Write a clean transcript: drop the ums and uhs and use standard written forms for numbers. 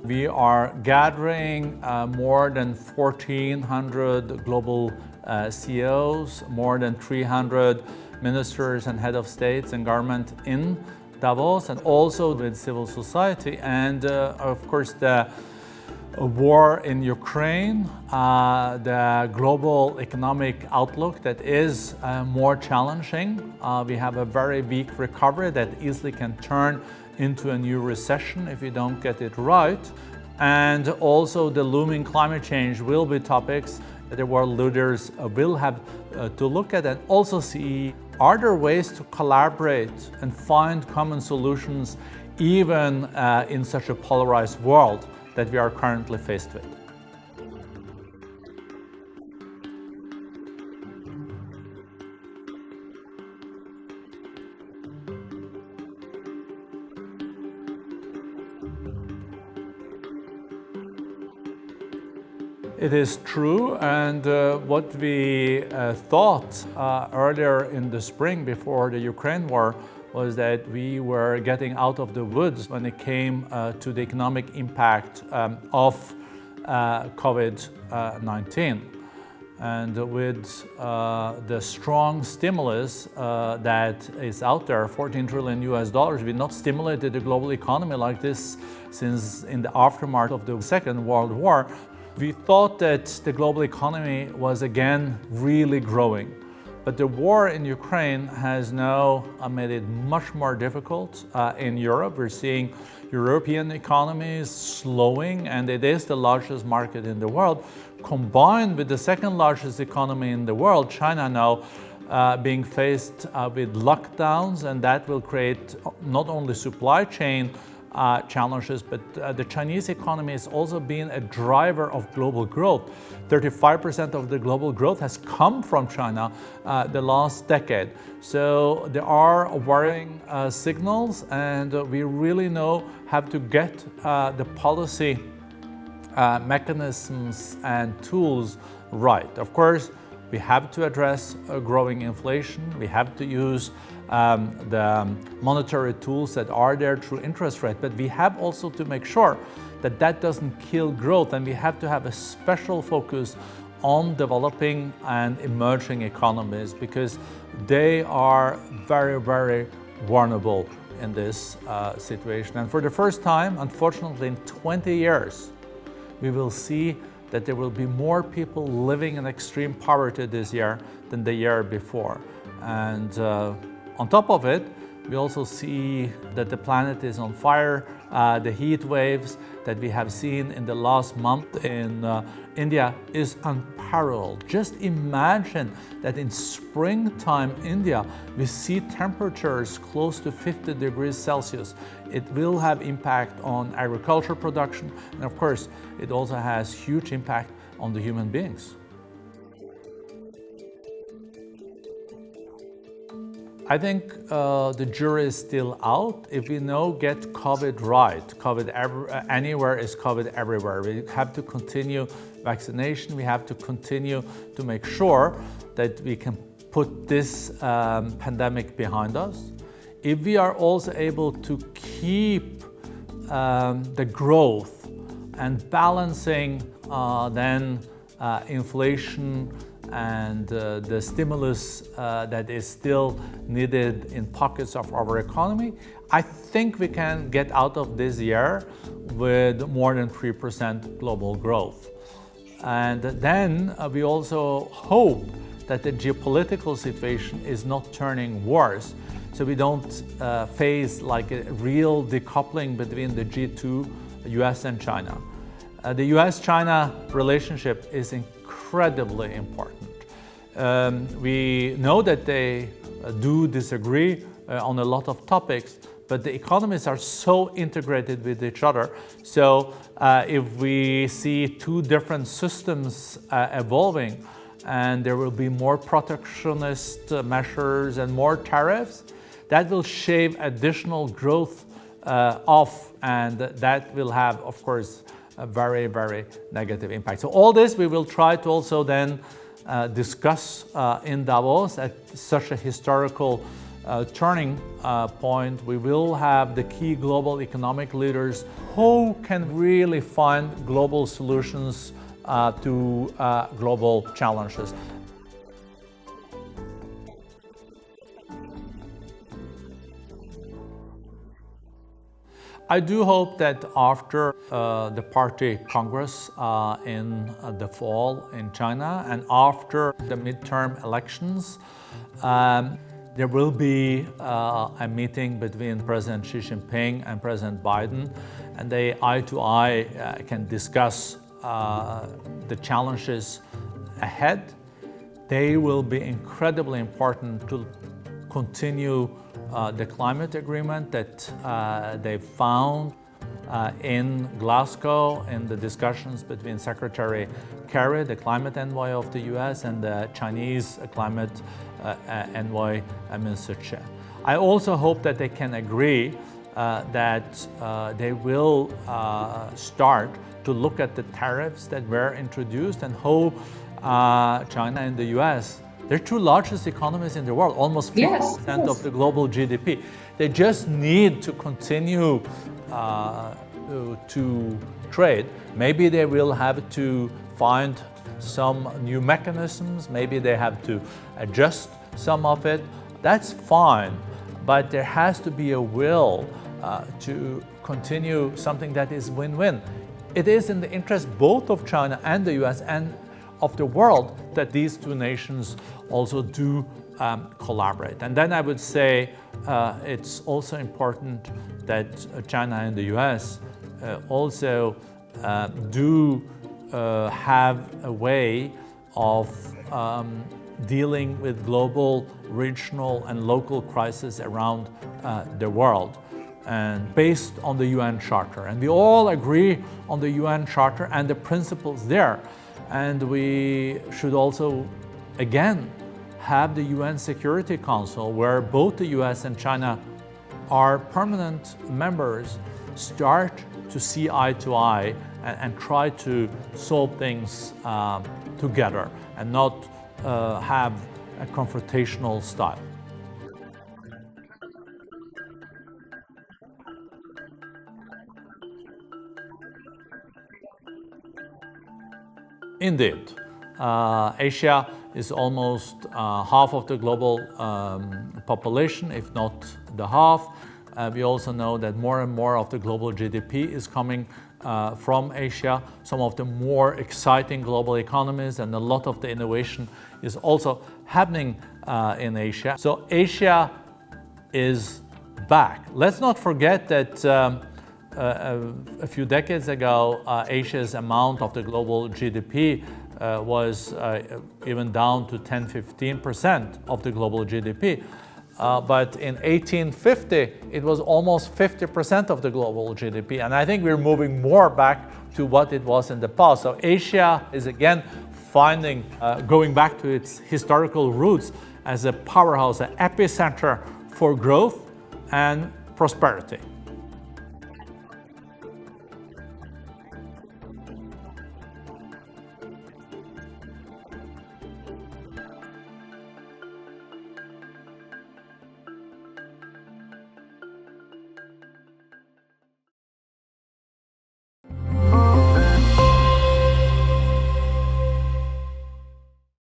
We are gathering more than 1,400 global CEOs, more than 300 ministers and head of states and government in Davos, and also with civil society. And of course, the war in Ukraine, the global economic outlook that is more challenging. We have a very weak recovery that easily can turn into a new recession if we don't get it right. And also the looming climate change will be topics that the world leaders will have to look at and also see, are there ways to collaborate and find common solutions even in such a polarized world that we are currently faced with. It is true, and what we thought earlier in the spring before the Ukraine war was that we were getting out of the woods when it came to the economic impact of COVID-19. And with the strong stimulus that is out there, $14 trillion, we've not stimulated the global economy like this since in the aftermath of the Second World War. We thought that the global economy was again really growing. But the war in Ukraine has now made it much more difficult in Europe. We're seeing European economies slowing, and it is the largest market in the world, combined with the second largest economy in the world, China now being faced with lockdowns, and that will create not only supply chain challenges, but the Chinese economy has also been a driver of global growth. 35% of the global growth has come from China the last decade. So there are worrying signals, and we really have to get the policy mechanisms and tools right. Of course, we have to address growing inflation. We have to use the monetary tools that are there through interest rate, but we have also to make sure that that doesn't kill growth, and we have to have a special focus on developing and emerging economies because they are very, very vulnerable in this situation. And for the first time, unfortunately, in 20 years, we will see that there will be more people living in extreme poverty this year than the year before. And on top of it, we also see that the planet is on fire. The heat waves that we have seen in the last month in India is unparalleled. Just imagine that in springtime India, we see temperatures close to 50 degrees Celsius. It will have impact on agriculture production, and of course, it also has huge impact on the human beings. I think the jury is still out. If we get COVID right, COVID anywhere is COVID everywhere. We have to continue vaccination. We have to continue to make sure that we can put this pandemic behind us. If we are also able to keep the growth and balancing then inflation and the stimulus that is still needed in pockets of our economy, I think we can get out of this year with more than 3% global growth. And then we also hope that the geopolitical situation is not turning worse, so we don't face like a real decoupling between the G2, US and China. The US-China relationship is incredibly important. We know that they do disagree on a lot of topics, but the economies are so integrated with each other. So if we see two different systems evolving, and there will be more protectionist measures and more tariffs, that will shave additional growth off, and that will have, of course, a very, very negative impact. So all this we will try to also then discuss in Davos at such a historical turning point. We will have the key global economic leaders who can really find global solutions to global challenges. I do hope that after the Party Congress in the fall in China and after the midterm elections, there will be a meeting between President Xi Jinping and President Biden, and they eye to eye can discuss the challenges ahead. They will be incredibly important to continue the climate agreement that they found in Glasgow in the discussions between Secretary Kerry, the climate envoy of the US, and the Chinese climate envoy, Mr. Che. I also hope that they can agree that they will start to look at the tariffs that were introduced and how China and the US, they're two largest economies in the world, almost 50% of the global GDP. They just need to continue to trade. Maybe they will have to find some new mechanisms. Maybe they have to adjust some of it. That's fine, but there has to be a will to continue something that is win-win. It is in the interest both of China and the US and of the world that these two nations also do collaborate. And then I would say it's also important that China and the US also do have a way of dealing with global, regional, and local crises around the world, and based on the UN Charter. And we all agree on the UN Charter and the principles there. And we should also, again, have the UN Security Council, where both the US and China are permanent members, start to see eye to eye and try to solve things together and not have a confrontational style. Indeed, Asia is almost half of the global population, if not the half. We also know that more and more of the global GDP is coming from Asia. Some of the more exciting global economies and a lot of the innovation is also happening in Asia. So Asia is back. Let's not forget that a few decades ago, Asia's amount of the global GDP was even down to 10-15% of the global GDP. But in 1850, it was almost 50% of the global GDP. And I think we're moving more back to what it was in the past. So Asia is again finding, going back to its historical roots as a powerhouse, an epicenter for growth and prosperity.